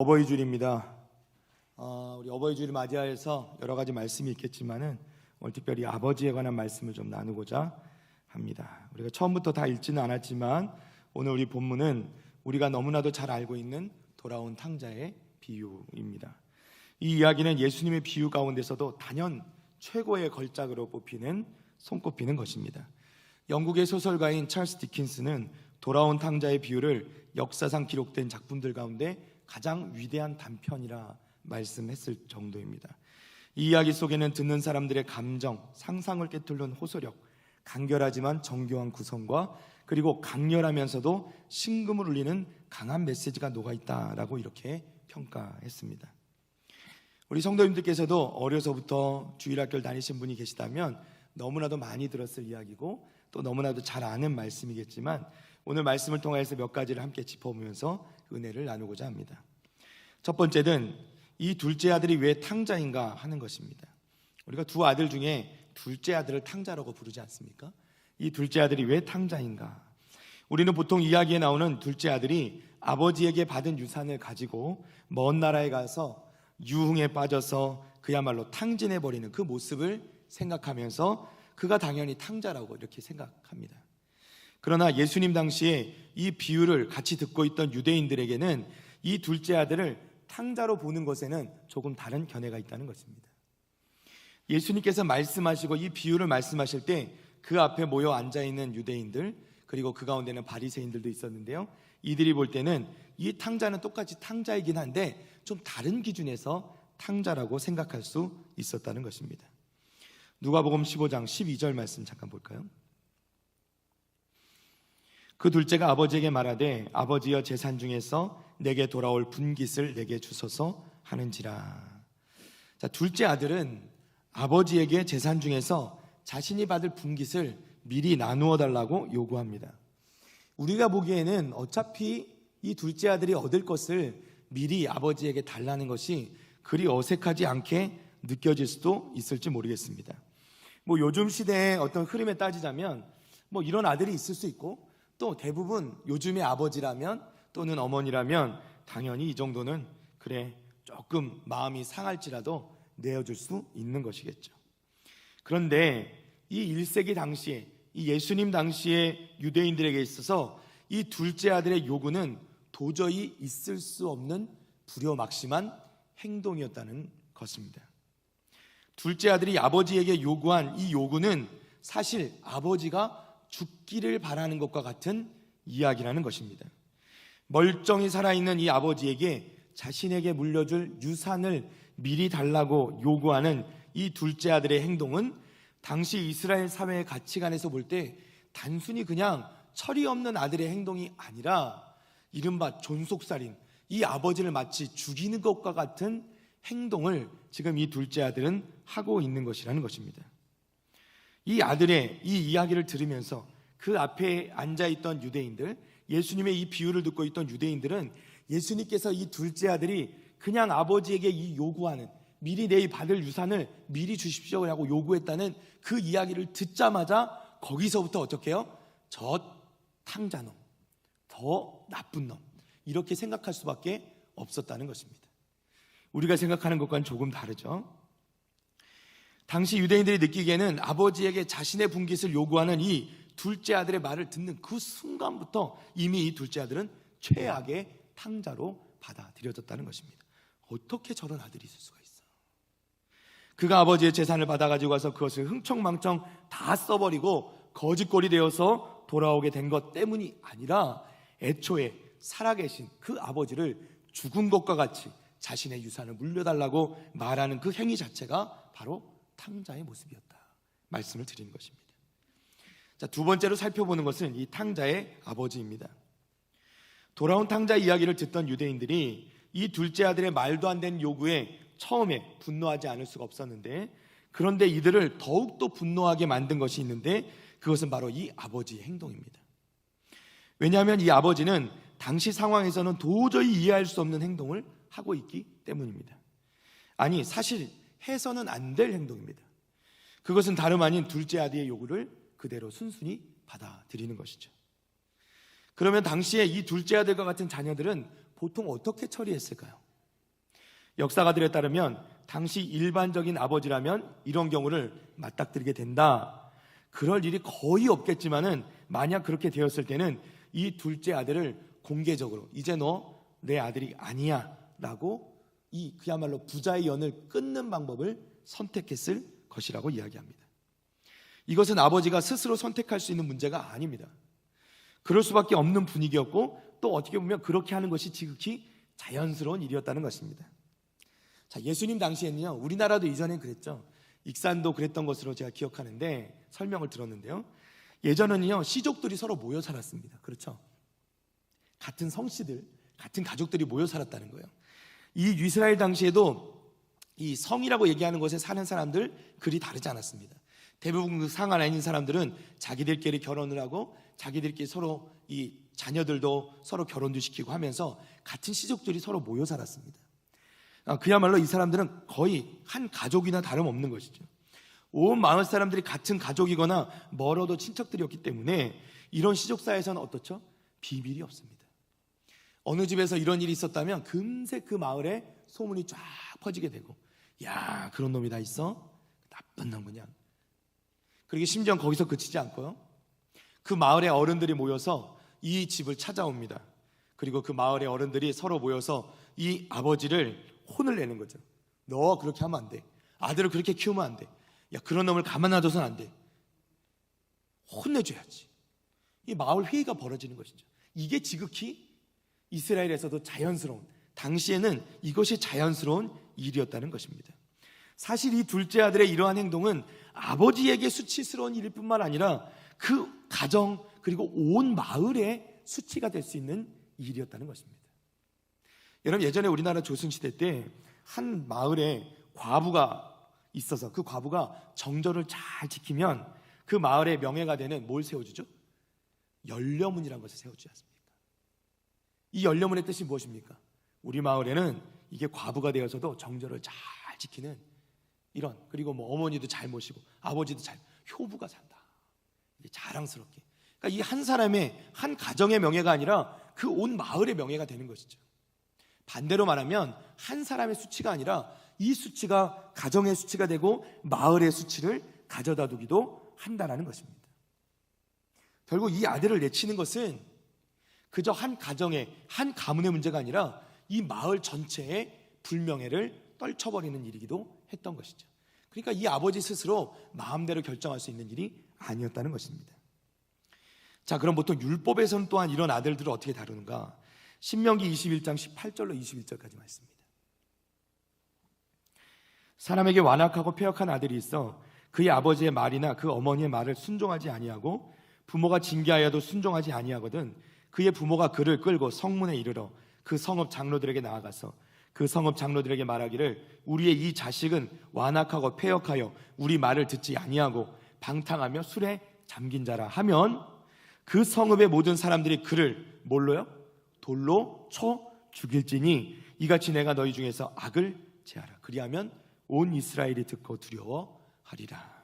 어버이주일입니다. 우리 어버이주일을 맞이하여서 여러 가지 말씀이 있겠지만은 오늘 특별히 아버지에 관한 말씀을 좀 나누고자 합니다. 우리가 처음부터 다 읽지는 않았지만 오늘 우리 본문은 우리가 너무나도 잘 알고 있는 돌아온 탕자의 비유입니다. 이 이야기는 예수님의 비유 가운데서도 단연 최고의 걸작으로 손꼽히는 것입니다. 영국의 소설가인 찰스 디킨스는 돌아온 탕자의 비유를 역사상 기록된 작품들 가운데 가장 위대한 단편이라 말씀했을 정도입니다. 이 이야기 속에는 듣는 사람들의 감정, 상상을 꿰뚫는 호소력, 간결하지만 정교한 구성과 그리고 강렬하면서도 심금을 울리는 강한 메시지가 녹아있다라고 이렇게 평가했습니다. 우리 성도님들께서도 어려서부터 주일학교를 다니신 분이 계시다면 너무나도 많이 들었을 이야기고 또 너무나도 잘 아는 말씀이겠지만 오늘 말씀을 통해서 몇 가지를 함께 짚어보면서 은혜를 나누고자 합니다. 첫 번째는 이 둘째 아들이 왜 탕자인가 하는 것입니다. 우리가 두 아들 중에 둘째 아들을 탕자라고 부르지 않습니까? 이 둘째 아들이 왜 탕자인가? 우리는 보통 이야기에 나오는 둘째 아들이 아버지에게 받은 유산을 가지고 먼 나라에 가서 유흥에 빠져서 그야말로 탕진해버리는 그 모습을 생각하면서 그가 당연히 탕자라고 이렇게 생각합니다. 그러나 예수님 당시에 이 비유를 같이 듣고 있던 유대인들에게는 이 둘째 아들을 탕자로 보는 것에는 조금 다른 견해가 있다는 것입니다. 예수님께서 말씀하시고 이 비유를 말씀하실 때 그 앞에 모여 앉아있는 유대인들 그리고 그 가운데는 바리새인들도 있었는데요, 이들이 볼 때는 이 탕자는 똑같이 탕자이긴 한데 좀 다른 기준에서 탕자라고 생각할 수 있었다는 것입니다. 누가복음 15장 12절 말씀 잠깐 볼까요? 그 둘째가 아버지에게 말하되 아버지여 재산 중에서 내게 돌아올 분깃을 내게 주소서 하는지라. 자, 둘째 아들은 아버지에게 재산 중에서 자신이 받을 분깃을 미리 나누어 달라고 요구합니다. 우리가 보기에는 어차피 이 둘째 아들이 얻을 것을 미리 아버지에게 달라는 것이 그리 어색하지 않게 느껴질 수도 있을지 모르겠습니다. 요즘 시대의 어떤 흐름에 따지자면 이런 아들이 있을 수 있고 또 대부분 요즘의 아버지라면 또는 어머니라면 당연히 이 정도는 그래 조금 마음이 상할지라도 내어줄 수 있는 것이겠죠. 그런데 이 1세기 당시에 이 예수님 당시의 유대인들에게 있어서 이 둘째 아들의 요구는 도저히 있을 수 없는 불효막심한 행동이었다는 것입니다. 둘째 아들이 아버지에게 요구한 이 요구는 사실 아버지가 죽기를 바라는 것과 같은 이야기라는 것입니다. 멀쩡히 살아있는 이 아버지에게 자신에게 물려줄 유산을 미리 달라고 요구하는 이 둘째 아들의 행동은 당시 이스라엘 사회의 가치관에서 볼 때 단순히 그냥 철이 없는 아들의 행동이 아니라 이른바 존속살인, 이 아버지를 마치 죽이는 것과 같은 행동을 지금 이 둘째 아들은 하고 있는 것이라는 것입니다. 이 아들의 이 이야기를 들으면서 그 앞에 앉아있던 유대인들, 예수님의 이 비유를 듣고 있던 유대인들은 예수님께서 이 둘째 아들이 그냥 아버지에게 이 요구하는 미리 내 받을 유산을 미리 주십시오 라고 요구했다는 그 이야기를 듣자마자 거기서부터 어떻게 해요? 저 탕자놈, 더 나쁜 놈, 이렇게 생각할 수밖에 없었다는 것입니다. 우리가 생각하는 것과는 조금 다르죠. 당시 유대인들이 느끼기에는 아버지에게 자신의 분깃을 요구하는 이 둘째 아들의 말을 듣는 그 순간부터 이미 이 둘째 아들은 최악의 탕자로 받아들여졌다는 것입니다. 어떻게 저런 아들이 있을 수가 있어? 그가 아버지의 재산을 받아가지고 와서 그것을 흥청망청 다 써버리고 거짓골이 되어서 돌아오게 된 것 때문이 아니라 애초에 살아계신 그 아버지를 죽은 것과 같이 자신의 유산을 물려달라고 말하는 그 행위 자체가 바로 탕자의 모습이었다 말씀을 드리는 것입니다. 자, 두 번째로 살펴보는 것은 이 탕자의 아버지입니다. 돌아온 탕자 이야기를 듣던 유대인들이 이 둘째 아들의 말도 안 되는 요구에 처음에 분노하지 않을 수가 없었는데, 그런데 이들을 더욱더 분노하게 만든 것이 있는데 그것은 바로 이 아버지의 행동입니다. 왜냐하면 이 아버지는 당시 상황에서는 도저히 이해할 수 없는 행동을 하고 있기 때문입니다. 아니, 사실 해서는 안 될 행동입니다. 그것은 다름 아닌 둘째 아들의 요구를 그대로 순순히 받아들이는 것이죠. 그러면 당시에 이 둘째 아들과 같은 자녀들은 보통 어떻게 처리했을까요? 역사가들에 따르면 당시 일반적인 아버지라면 이런 경우를 맞닥뜨리게 된다. 그럴 일이 거의 없겠지만은 만약 그렇게 되었을 때는 이 둘째 아들을 공개적으로 이제 너 내 아들이 아니야 라고 이 그야말로 부자의 연을 끊는 방법을 선택했을 것이라고 이야기합니다. 이것은 아버지가 스스로 선택할 수 있는 문제가 아닙니다. 그럴 수밖에 없는 분위기였고 또 어떻게 보면 그렇게 하는 것이 지극히 자연스러운 일이었다는 것입니다. 자, 예수님 당시에는요, 우리나라도 이전엔 그랬죠. 익산도 그랬던 것으로 제가 기억하는데 설명을 들었는데요. 예전에는요, 시족들이 서로 모여 살았습니다. 그렇죠? 같은 성씨들, 같은 가족들이 모여 살았다는 거예요. 이 이스라엘 당시에도 이 성이라고 얘기하는 곳에 사는 사람들 그리 다르지 않았습니다. 대부분 그 상 안에 있는 사람들은 자기들끼리 결혼을 하고 자기들끼리 서로 이 자녀들도 서로 결혼도 시키고 하면서 같은 시족들이 서로 모여 살았습니다. 그야말로 이 사람들은 거의 한 가족이나 다름없는 것이죠. 온 마을 사람들이 같은 가족이거나 멀어도 친척들이었기 때문에 이런 시족사에서는 어떻죠? 비밀이 없습니다. 어느 집에서 이런 일이 있었다면 금세 그 마을에 소문이 쫙 퍼지게 되고, 야, 그런 놈이 다 있어? 나쁜 놈 그냥. 그리고 심지어 거기서 그치지 않고요, 그 마을의 어른들이 모여서 이 집을 찾아옵니다. 그리고 그 마을의 어른들이 서로 모여서 이 아버지를 혼을 내는 거죠. 너 그렇게 하면 안 돼. 아들을 그렇게 키우면 안 돼. 야, 그런 놈을 가만 놔둬서는 안 돼. 혼내줘야지. 이 마을 회의가 벌어지는 것이죠. 이게 지극히 이스라엘에서도 자연스러운, 당시에는 이것이 자연스러운 일이었다는 것입니다. 사실 이 둘째 아들의 이러한 행동은 아버지에게 수치스러운 일일 뿐만 아니라 그 가정 그리고 온 마을의 수치가 될 수 있는 일이었다는 것입니다. 여러분, 예전에 우리나라 조선시대 때 한 마을에 과부가 있어서 그 과부가 정절을 잘 지키면 그 마을의 명예가 되는 뭘 세워주죠? 연려문이라는 것을 세워주지 않습니까? 이 연려문의 뜻이 무엇입니까? 우리 마을에는 이게 과부가 되어서도 정절을 잘 지키는 이런, 그리고 뭐 어머니도 잘 모시고 아버지도 잘, 효부가 산다. 이게 자랑스럽게. 그러니까 이 한 사람의, 한 가정의 명예가 아니라 그 온 마을의 명예가 되는 것이죠. 반대로 말하면 한 사람의 수치가 아니라 이 수치가 가정의 수치가 되고 마을의 수치를 가져다 두기도 한다는 것입니다. 결국 이 아들을 내치는 것은 그저 한 가정의, 한 가문의 문제가 아니라 이 마을 전체의 불명예를 떨쳐버리는 일이기도 했던 것이죠. 그러니까 이 아버지 스스로 마음대로 결정할 수 있는 일이 아니었다는 것입니다. 자, 그럼 보통 율법에서는 또한 이런 아들들을 어떻게 다루는가? 신명기 21장 18절로 21절까지 말씀입니다. 사람에게 완악하고 패역한 아들이 있어 그의 아버지의 말이나 그 어머니의 말을 순종하지 아니하고 부모가 징계하여도 순종하지 아니하거든 그의 부모가 그를 끌고 성문에 이르러 그 성읍 장로들에게 나아가서 그 성읍 장로들에게 말하기를 우리의 이 자식은 완악하고 패역하여 우리 말을 듣지 아니하고 방탕하며 술에 잠긴 자라 하면 그 성읍의 모든 사람들이 그를 뭘로요? 돌로 쳐 죽일지니 이같이 내가 너희 중에서 악을 제하라. 그리하면 온 이스라엘이 듣고 두려워하리라.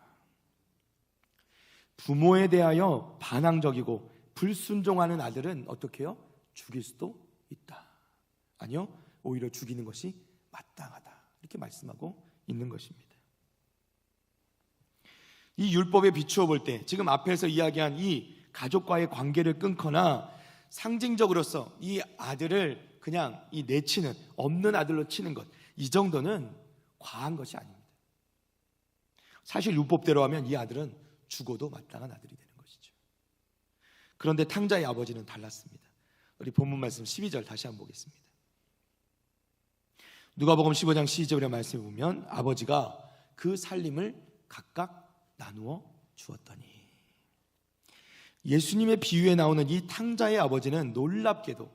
부모에 대하여 반항적이고 불순종하는 아들은 어떻게 해요? 죽일 수도 있다. 아니요, 오히려 죽이는 것이 마땅하다. 이렇게 말씀하고 있는 것입니다. 이 율법에 비추어 볼 때 지금 앞에서 이야기한 이 가족과의 관계를 끊거나 상징적으로서 이 아들을 그냥 이 내치는, 없는 아들로 치는 것, 이 정도는 과한 것이 아닙니다. 사실 율법대로 하면 이 아들은 죽어도 마땅한 아들이 되는 것이죠. 그런데 탕자의 아버지는 달랐습니다. 우리 본문 말씀 12절 다시 한번 보겠습니다. 누가복음 15장 12절의 말씀을 보면 아버지가 그 살림을 각각 나누어 주었더니, 예수님의 비유에 나오는 이 탕자의 아버지는 놀랍게도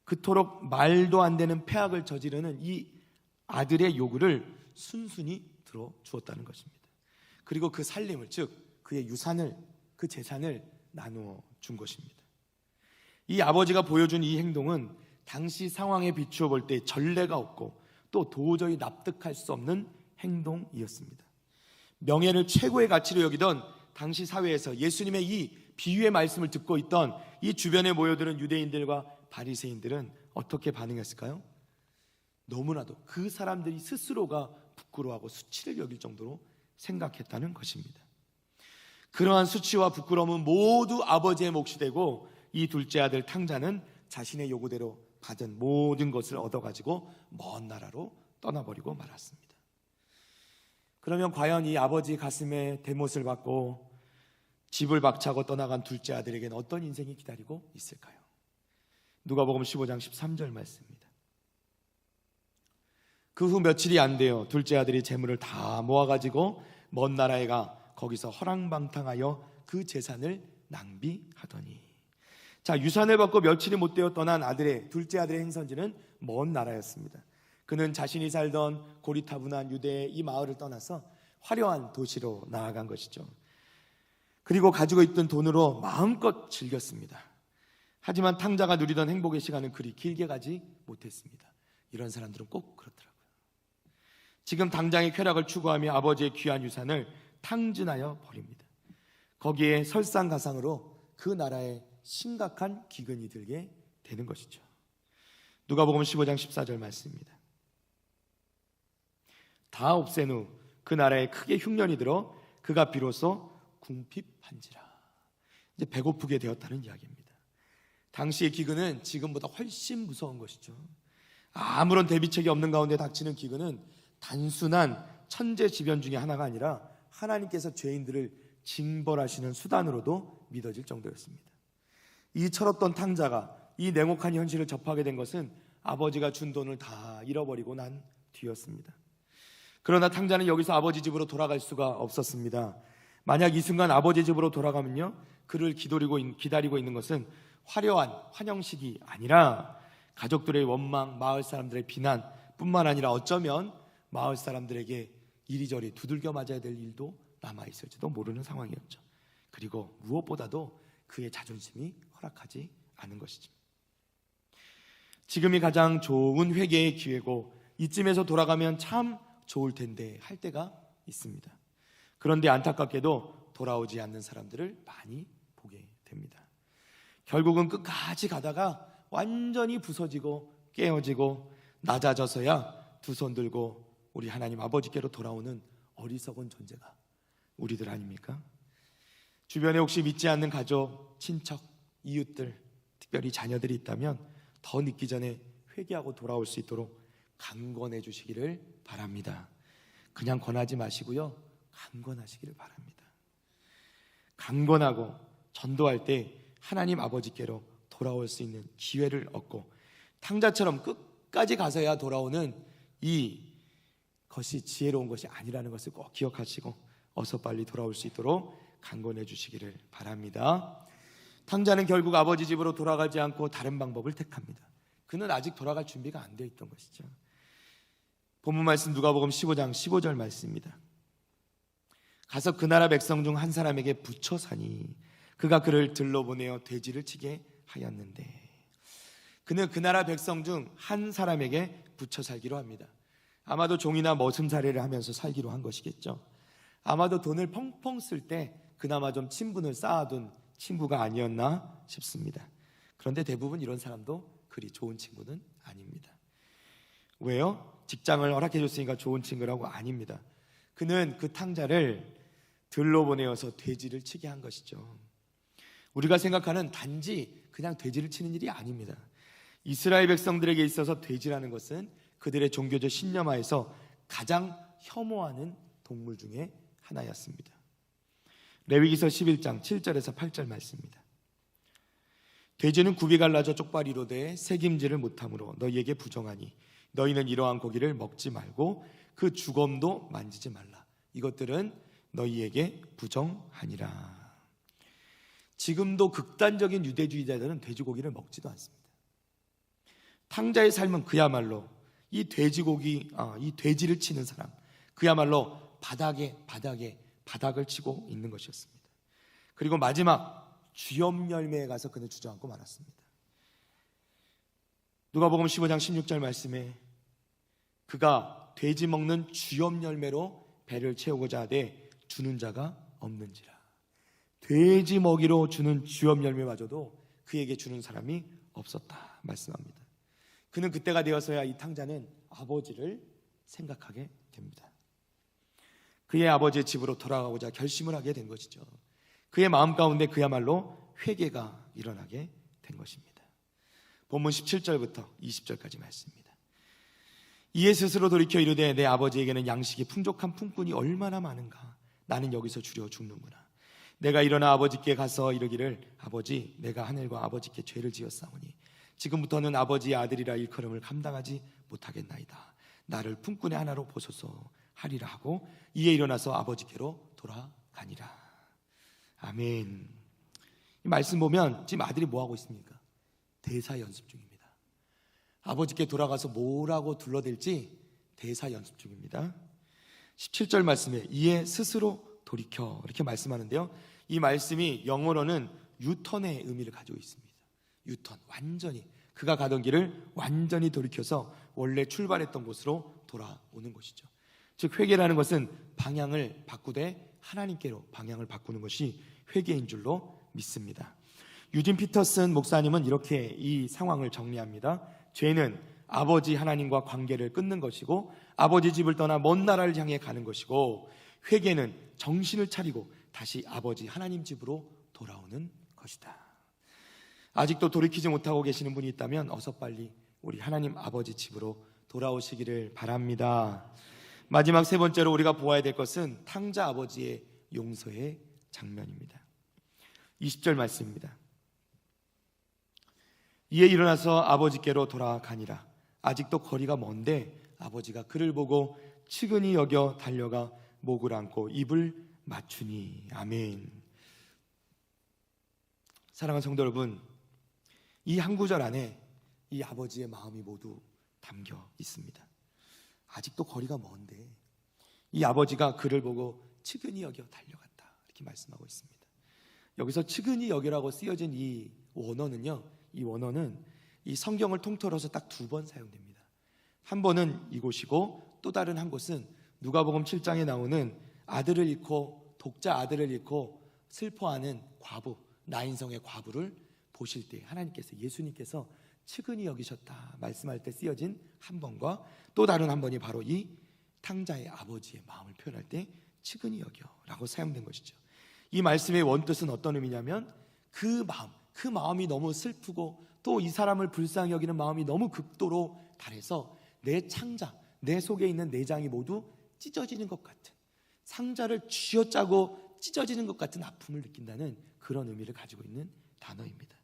그토록 말도 안 되는 패악을 저지르는 이 아들의 요구를 순순히 들어주었다는 것입니다. 그리고 그 살림을, 즉 그의 유산을, 그 재산을 나누어 준 것입니다. 이 아버지가 보여준 이 행동은 당시 상황에 비추어 볼 때 전례가 없고 또 도저히 납득할 수 없는 행동이었습니다. 명예를 최고의 가치로 여기던 당시 사회에서 예수님의 이 비유의 말씀을 듣고 있던 이 주변에 모여드는 유대인들과 바리새인들은 어떻게 반응했을까요? 너무나도 그 사람들이 스스로가 부끄러워하고 수치를 여길 정도로 생각했다는 것입니다. 그러한 수치와 부끄러움은 모두 아버지의 몫이 되고 이 둘째 아들 탕자는 자신의 요구대로 받은 모든 것을 얻어가지고 먼 나라로 떠나버리고 말았습니다. 그러면 과연 이 아버지 가슴에 대못을 받고 집을 박차고 떠나간 둘째 아들에게는 어떤 인생이 기다리고 있을까요? 누가복음 15장 13절 말씀입니다. 그 후 며칠이 안 돼요. 둘째 아들이 재물을 다 모아가지고 먼 나라에 가 거기서 허랑방탕하여 그 재산을 낭비하더니. 자, 유산을 받고 며칠이 못 되어 떠난 둘째 아들의 행선지는 먼 나라였습니다. 그는 자신이 살던 고리타분한 유대의 이 마을을 떠나서 화려한 도시로 나아간 것이죠. 그리고 가지고 있던 돈으로 마음껏 즐겼습니다. 하지만 탕자가 누리던 행복의 시간은 그리 길게 가지 못했습니다. 이런 사람들은 꼭 그렇더라고요. 지금 당장의 쾌락을 추구하며 아버지의 귀한 유산을 탕진하여 버립니다. 거기에 설상가상으로 그 나라에 심각한 기근이 들게 되는 것이죠. 누가복음 15장 14절 말씀입니다. 다 없앤 후 그 나라에 크게 흉년이 들어 그가 비로소 궁핍한지라. 이제 배고프게 되었다는 이야기입니다. 당시의 기근은 지금보다 훨씬 무서운 것이죠. 아무런 대비책이 없는 가운데 닥치는 기근은 단순한 천재지변 중에 하나가 아니라 하나님께서 죄인들을 징벌하시는 수단으로도 믿어질 정도였습니다. 이 철없던 탕자가 이 냉혹한 현실을 접하게 된 것은 아버지가 준 돈을 다 잃어버리고 난 뒤였습니다. 그러나 탕자는 여기서 아버지 집으로 돌아갈 수가 없었습니다. 만약 이 순간 아버지 집으로 돌아가면요, 그를 기다리고 있는 것은 화려한 환영식이 아니라 가족들의 원망, 마을 사람들의 비난 뿐만 아니라 어쩌면 마을 사람들에게 이리저리 두들겨 맞아야 될 일도 남아있을지도 모르는 상황이었죠. 그리고 무엇보다도 그의 자존심이 허락하지 않은 것이죠. 지금이 가장 좋은 회개의 기회고 이쯤에서 돌아가면 참 좋을 텐데 할 때가 있습니다. 그런데 안타깝게도 돌아오지 않는 사람들을 많이 보게 됩니다. 결국은 끝까지 가다가 완전히 부서지고 깨어지고 낮아져서야 두 손 들고 우리 하나님 아버지께로 돌아오는 어리석은 존재가 우리들 아닙니까? 주변에 혹시 믿지 않는 가족, 친척, 이웃들, 특별히 자녀들이 있다면 더 늦기 전에 회개하고 돌아올 수 있도록 강권해 주시기를 바랍니다. 그냥 권하지 마시고요, 강권하시기를 바랍니다. 강권하고 전도할 때 하나님 아버지께로 돌아올 수 있는 기회를 얻고 탕자처럼 끝까지 가서야 돌아오는 이것이 지혜로운 것이 아니라는 것을 꼭 기억하시고 어서 빨리 돌아올 수 있도록 강권해 주시기를 바랍니다. 탕자는 결국 아버지 집으로 돌아가지 않고 다른 방법을 택합니다. 그는 아직 돌아갈 준비가 안 되어 있던 것이죠. 본문 말씀 누가복음 15장 15절 말씀입니다. 가서 그 나라 백성 중 한 사람에게 붙여 사니 그가 그를 들러 보내어 돼지를 치게 하였는데. 그는 그 나라 백성 중 한 사람에게 붙여 살기로 합니다. 아마도 종이나 머슴살이를 하면서 살기로 한 것이겠죠. 아마도 돈을 펑펑 쓸 때 그나마 좀 친분을 쌓아둔 친구가 아니었나 싶습니다. 그런데 대부분 이런 사람도 그리 좋은 친구는 아닙니다. 왜요? 직장을 허락해줬으니까 좋은 친구라고? 아닙니다. 그는 그 탕자를 들러 보내어서 돼지를 치게 한 것이죠. 우리가 생각하는 단지 그냥 돼지를 치는 일이 아닙니다. 이스라엘 백성들에게 있어서 돼지라는 것은 그들의 종교적 신념하에서 가장 혐오하는 동물 중에 하나였습니다. 레위기서 11장 7절에서 8절 말씀입니다. 돼지는 굽이 갈라져 쪽발이로 돼 새김질을 못하므로 너희에게 부정하니 너희는 이러한 고기를 먹지 말고 그 주검도 만지지 말라. 이것들은 너희에게 부정하니라. 지금도 극단적인 유대주의자들은 돼지고기를 먹지도 않습니다. 탕자의 삶은 그야말로 이 돼지를 치는 사람, 그야말로 바닥을 치고 있는 것이었습니다. 그리고 마지막 주염 열매에 가서 그는 주저앉고 말았습니다. 누가복음 15장 16절 말씀에 그가 돼지 먹는 주염 열매로 배를 채우고자 하되 주는 자가 없는지라. 돼지 먹이로 주는 주염 열매마저도 그에게 주는 사람이 없었다 말씀합니다. 그는 그때가 되어서야 이 탕자는 아버지를 생각하게 됩니다. 그의 아버지의 집으로 돌아가고자 결심을 하게 된 것이죠. 그의 마음 가운데 그야말로 회개가 일어나게 된 것입니다. 본문 17절부터 20절까지 말씀입니다. 이에 스스로 돌이켜 이르되 내 아버지에게는 양식이 풍족한 품꾼이 얼마나 많은가. 나는 여기서 주려 죽는구나. 내가 일어나 아버지께 가서 이르기를 아버지 내가 하늘과 아버지께 죄를 지었사오니 지금부터는 아버지의 아들이라 일컬음을 감당하지 못하겠나이다. 나를 품꾼의 하나로 보소서 하리라 하고 이에 일어나서 아버지께로 돌아가니라. 아멘. 이 말씀 보면 지금 아들이 뭐하고 있습니까? 대사 연습 중입니다. 아버지께 돌아가서 뭐라고 둘러댈지 대사 연습 중입니다. 17절 말씀에 이에 스스로 돌이켜 이렇게 말씀하는데요, 이 말씀이 영어로는 유턴의 의미를 가지고 있습니다. 유턴, 완전히 그가 가던 길을 완전히 돌이켜서 원래 출발했던 곳으로 돌아오는 것이죠. 즉 회개라는 것은 방향을 바꾸되 하나님께로 방향을 바꾸는 것이 회개인 줄로 믿습니다. 유진 피터슨 목사님은 이렇게 이 상황을 정리합니다. 죄는 아버지 하나님과 관계를 끊는 것이고 아버지 집을 떠나 먼 나라를 향해 가는 것이고, 회개는 정신을 차리고 다시 아버지 하나님 집으로 돌아오는 것이다. 아직도 돌이키지 못하고 계시는 분이 있다면 어서 빨리 우리 하나님 아버지 집으로 돌아오시기를 바랍니다. 마지막 세 번째로 우리가 보아야 될 것은 탕자 아버지의 용서의 장면입니다. 20절 말씀입니다. 이에 일어나서 아버지께로 돌아가니라. 아직도 거리가 먼데 아버지가 그를 보고 측은히 여겨 달려가 목을 안고 입을 맞추니. 아멘. 사랑하는 성도 여러분, 이 한 구절 안에 이 아버지의 마음이 모두 담겨 있습니다. 아직도 거리가 먼데 이 아버지가 그를 보고 측은히 여겨 달려갔다 이렇게 말씀하고 있습니다. 여기서 측은히 여겨라고 쓰여진 이 원어는요, 이 원어는 이 성경을 통틀어서 딱 두 번 사용됩니다. 한 번은 이곳이고 또 다른 한 곳은 누가복음 7장에 나오는 아들을 잃고 독자 아들을 잃고 슬퍼하는 과부, 나인성의 과부를 보실 때 하나님께서, 예수님께서 측은히 여기셨다 말씀할 때 쓰여진 한 번과 또 다른 한 번이 바로 이 탕자의 아버지의 마음을 표현할 때 측은히 여겨라고 사용된 것이죠. 이 말씀의 원뜻은 어떤 의미냐면 그 마음이 너무 슬프고 또 이 사람을 불쌍히 여기는 마음이 너무 극도로 달해서 내 창자, 내 속에 있는 내장이 모두 찢어지는 것 같은, 상자를 쥐어짜고 찢어지는 것 같은 아픔을 느낀다는 그런 의미를 가지고 있는 단어입니다.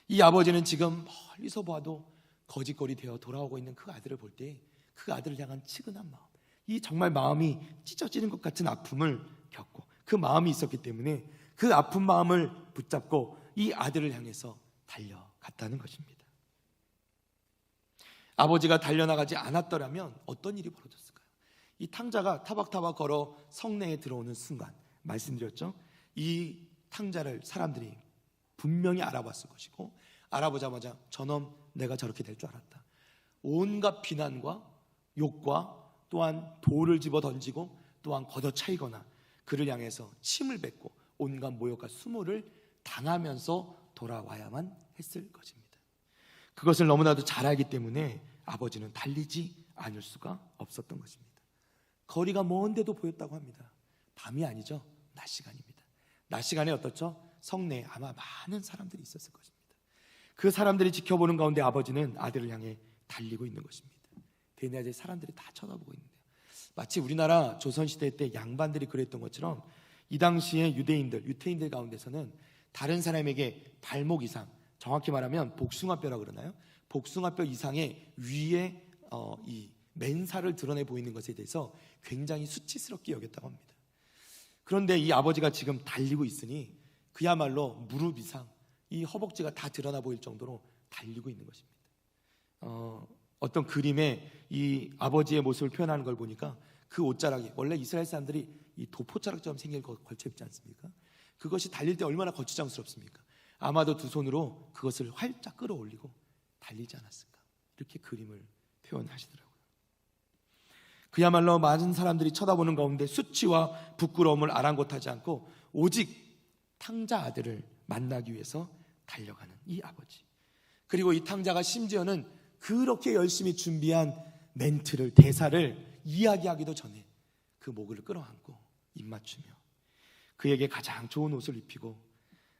이 아버지는 지금 멀리서 봐도 거짓거리 되어 돌아오고 있는 그 아들을 볼 때 그 아들을 향한 측은한 마음, 이 정말 마음이 찢어지는 것 같은 아픔을 겪고 그 마음이 있었기 때문에 그 아픈 마음을 붙잡고 이 아들을 향해서 달려갔다는 것입니다. 아버지가 달려나가지 않았더라면 어떤 일이 벌어졌을까요? 이 탕자가 타박타박 걸어 성내에 들어오는 순간 말씀드렸죠, 이 탕자를 사람들이 분명히 알아봤을 것이고 알아보자마자 저놈 내가 저렇게 될 줄 알았다, 온갖 비난과 욕과 또한 돌을 집어 던지고 또한 걷어차이거나 그를 향해서 침을 뱉고 온갖 모욕과 수모를 당하면서 돌아와야만 했을 것입니다. 그것을 너무나도 잘 알기 때문에 아버지는 달리지 않을 수가 없었던 것입니다. 거리가 먼데도 보였다고 합니다. 밤이 아니죠, 낮 시간입니다. 낮 시간에 어떻죠? 성내에 아마 많은 사람들이 있었을 것입니다. 그 사람들이 지켜보는 가운데 아버지는 아들을 향해 달리고 있는 것입니다. 대낮에 사람들이 다 쳐다보고 있는데요, 마치 우리나라 조선시대 때 양반들이 그랬던 것처럼 이 당시에 유태인들 가운데서는 다른 사람에게 발목 이상, 정확히 말하면 복숭아뼈라고 그러나요? 복숭아뼈 이상의 위에 이 맨살을 드러내 보이는 것에 대해서 굉장히 수치스럽게 여겼다고 합니다. 그런데 이 아버지가 지금 달리고 있으니 그야말로 무릎 이상, 이 허벅지가 다 드러나 보일 정도로 달리고 있는 것입니다. 어떤 그림에 이 아버지의 모습을 표현하는 걸 보니까 그 옷자락이, 원래 이스라엘 사람들이 이 도포자락처럼 생긴 거 걸쳐 입지 않습니까? 그것이 달릴 때 얼마나 거추장스럽습니까? 아마도 두 손으로 그것을 활짝 끌어올리고 달리지 않았을까, 이렇게 그림을 표현하시더라고요. 그야말로 많은 사람들이 쳐다보는 가운데 수치와 부끄러움을 아랑곳하지 않고 오직 탕자 아들을 만나기 위해서 달려가는 이 아버지, 그리고 이 탕자가 심지어는 그렇게 열심히 준비한 멘트를, 대사를 이야기하기도 전에 그 목을 끌어안고 입맞추며 그에게 가장 좋은 옷을 입히고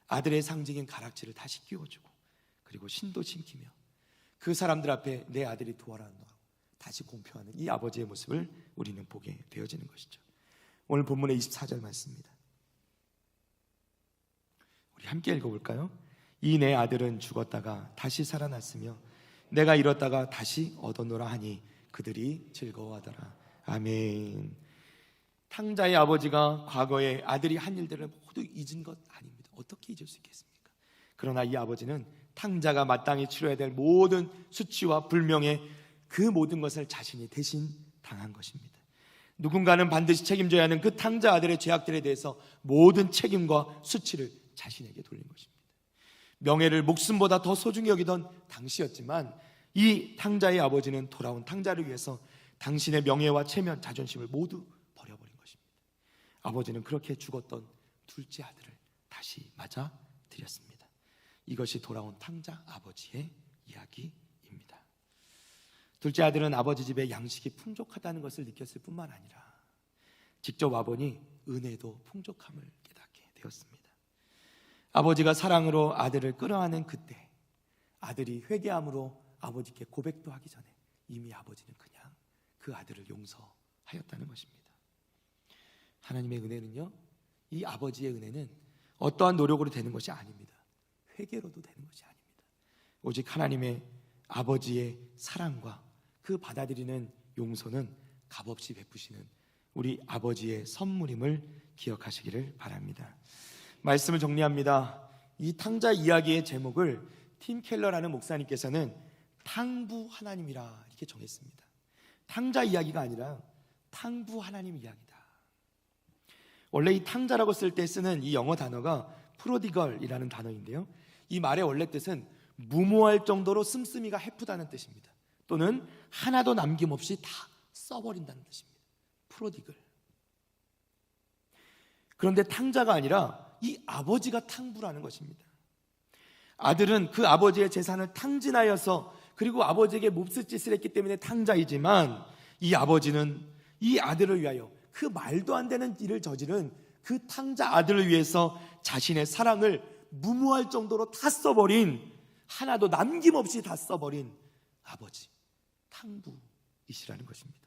아들의 상징인 가락지를 다시 끼워주고 그리고 신도 심기며 그 사람들 앞에 내 아들이 도와라노 다시 공표하는 이 아버지의 모습을 우리는 보게 되어지는 것이죠. 오늘 본문의 24절 말씀입니다. 우리 함께 읽어볼까요? 이 내 아들은 죽었다가 다시 살아났으며 내가 잃었다가 다시 얻었노라 하니 그들이 즐거워하더라. 아멘. 탕자의 아버지가 과거에 아들이 한 일들을 모두 잊은 것 아닙니다. 어떻게 잊을 수 있겠습니까? 그러나 이 아버지는 탕자가 마땅히 치러야 될 모든 수치와 불명예 그 모든 것을 자신이 대신 당한 것입니다. 누군가는 반드시 책임져야 하는 그 탕자 아들의 죄악들에 대해서 모든 책임과 수치를 자신에게 돌린 것입니다. 명예를 목숨보다 더 소중히 여기던 당시였지만 이 탕자의 아버지는 돌아온 탕자를 위해서 당신의 명예와 체면, 자존심을 모두 버려버린 것입니다. 아버지는 그렇게 죽었던 둘째 아들을 다시 맞아 드렸습니다. 이것이 돌아온 탕자 아버지의 이야기입니다. 둘째 아들은 아버지 집에 양식이 풍족하다는 것을 느꼈을 뿐만 아니라 직접 와보니 은혜도 풍족함을 깨닫게 되었습니다. 아버지가 사랑으로 아들을 끌어안은 그때 아들이 회개함으로 아버지께 고백도 하기 전에 이미 아버지는 그냥 그 아들을 용서하였다는 것입니다. 하나님의 은혜는요, 이 아버지의 은혜는 어떠한 노력으로 되는 것이 아닙니다. 회개로도 되는 것이 아닙니다. 오직 하나님의 아버지의 사랑과 그 받아들이는 용서는 값없이 베푸시는 우리 아버지의 선물임을 기억하시기를 바랍니다. 말씀을 정리합니다. 이 탕자 이야기의 제목을 팀 켈러라는 목사님께서는 탕부 하나님이라 이렇게 정했습니다. 탕자 이야기가 아니라 탕부 하나님 이야기다. 원래 이 탕자라고 쓸 때 쓰는 이 영어 단어가 프로디걸이라는 단어인데요, 이 말의 원래 뜻은 무모할 정도로 씀씀이가 해프다는 뜻입니다. 또는 하나도 남김없이 다 써버린다는 뜻입니다. 프로디걸. 그런데 탕자가 아니라 이 아버지가 탕부라는 것입니다. 아들은 그 아버지의 재산을 탕진하여서 그리고 아버지에게 몹쓸 짓을 했기 때문에 탕자이지만 이 아버지는 이 아들을 위하여 그 말도 안 되는 일을 저지른 그 탕자 아들을 위해서 자신의 사랑을 무모할 정도로 다 써버린, 하나도 남김없이 다 써버린 아버지, 탕부이시라는 것입니다.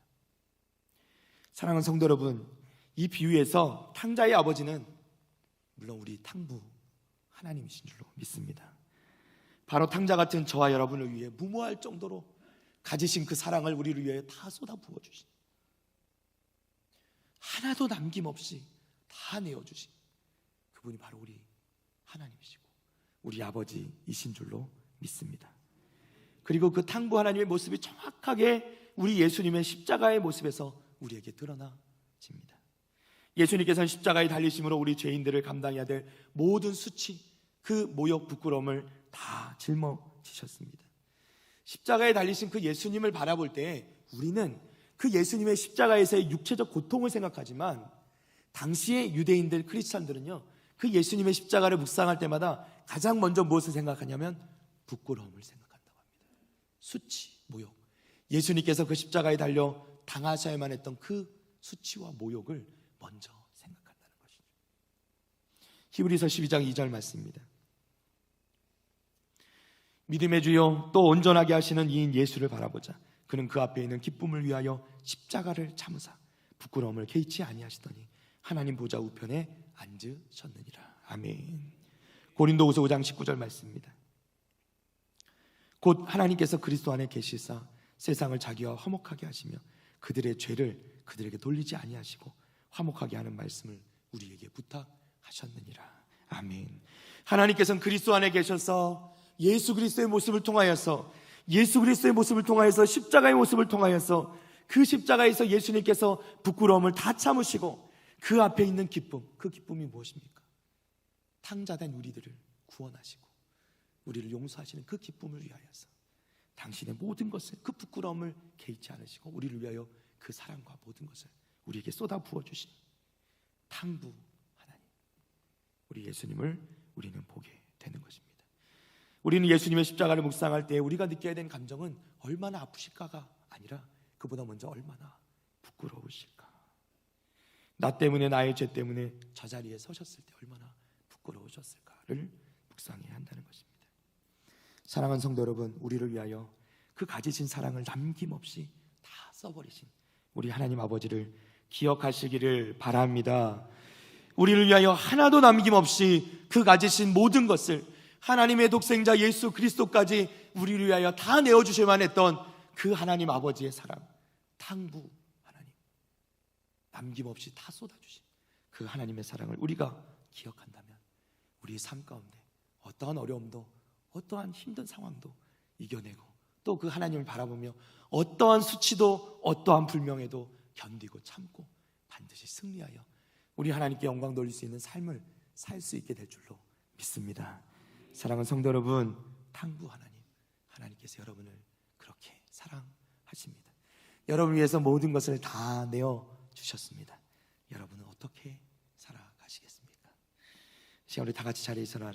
사랑하는 성도 여러분, 이 비유에서 탕자의 아버지는 물론 우리 탕부 하나님이신 줄로 믿습니다. 바로 탕자 같은 저와 여러분을 위해 무모할 정도로 가지신 그 사랑을 우리를 위해 다 쏟아 부어주신, 하나도 남김없이 다 내어주신 그분이 바로 우리 하나님이시고 우리 아버지이신 줄로 믿습니다. 그리고 그 탕부 하나님의 모습이 정확하게 우리 예수님의 십자가의 모습에서 우리에게 드러나집니다. 예수님께서는 십자가에 달리심으로 우리 죄인들을 감당해야 될 모든 수치, 그 모욕, 부끄러움을 다 짊어지셨습니다. 십자가에 달리신 그 예수님을 바라볼 때 우리는 그 예수님의 십자가에서의 육체적 고통을 생각하지만 당시의 유대인들, 크리스찬들은요, 그 예수님의 십자가를 묵상할 때마다 가장 먼저 무엇을 생각하냐면 부끄러움을 생각한다고 합니다. 수치, 모욕. 예수님께서 그 십자가에 달려 당하셔야만 했던 그 수치와 모욕을 먼저 생각한다는 것이죠. 히브리서 12장 2절 말씀입니다. 믿음의 주요 또 온전하게 하시는 이인 예수를 바라보자. 그는 그 앞에 있는 기쁨을 위하여 십자가를 참으사 부끄러움을 개의치 아니하시더니 하나님 보좌 우편에 앉으셨느니라. 아멘. 고린도후서 5장 19절 말씀입니다. 곧 하나님께서 그리스도 안에 계시사 세상을 자기와 화목하게 하시며 그들의 죄를 그들에게 돌리지 아니하시고 화목하게 하는 말씀을 우리에게 부탁하셨느니라. 아멘. 하나님께서는 그리스도 안에 계셔서 예수 그리스도의 모습을 통하여서 십자가의 모습을 통하여서 그 십자가에서 예수님께서 부끄러움을 다 참으시고 그 앞에 있는 기쁨, 그 기쁨이 무엇입니까? 탕자된 우리들을 구원하시고 우리를 용서하시는 그 기쁨을 위하여서 당신의 모든 것을, 그 부끄러움을 개의치 않으시고 우리를 위하여 그 사랑과 모든 것을 우리에게 쏟아 부어주신 탕부 하나님, 우리 예수님을 우리는 보게 되는 것입니다. 우리는 예수님의 십자가를 묵상할 때 우리가 느껴야 되는 감정은 얼마나 아프실까가 아니라 그보다 먼저 얼마나 부끄러우실까. 나 때문에, 나의 죄 때문에 저 자리에 서셨을 때 얼마나 부끄러우셨을까를 묵상해야 한다는 것입니다. 사랑하는 성도 여러분, 우리를 위하여 그 가지신 사랑을 남김없이 다 써버리신 우리 하나님 아버지를 기억하시기를 바랍니다. 우리를 위하여 하나도 남김없이 그 가지신 모든 것을, 하나님의 독생자 예수 그리스도까지 우리를 위하여 다 내어주셔야만 했던 그 하나님 아버지의 사랑, 탕부 하나님, 남김없이 다 쏟아주신 그 하나님의 사랑을 우리가 기억한다면 우리의 삶 가운데 어떠한 어려움도, 어떠한 힘든 상황도 이겨내고, 또 그 하나님을 바라보며 어떠한 수치도, 어떠한 불명에도 견디고 참고 반드시 승리하여 우리 하나님께 영광 돌릴 수 있는 삶을 살 수 있게 될 줄로 믿습니다. 사랑하는 성도 여러분, 탕부 하나님, 하나님께서 여러분을 그렇게 사랑하십니다. 여러분을 위해서 모든 것을 다 내어주셨습니다. 여러분은 어떻게 살아가시겠습니까? 시간 우리 다 같이 자리에 일어나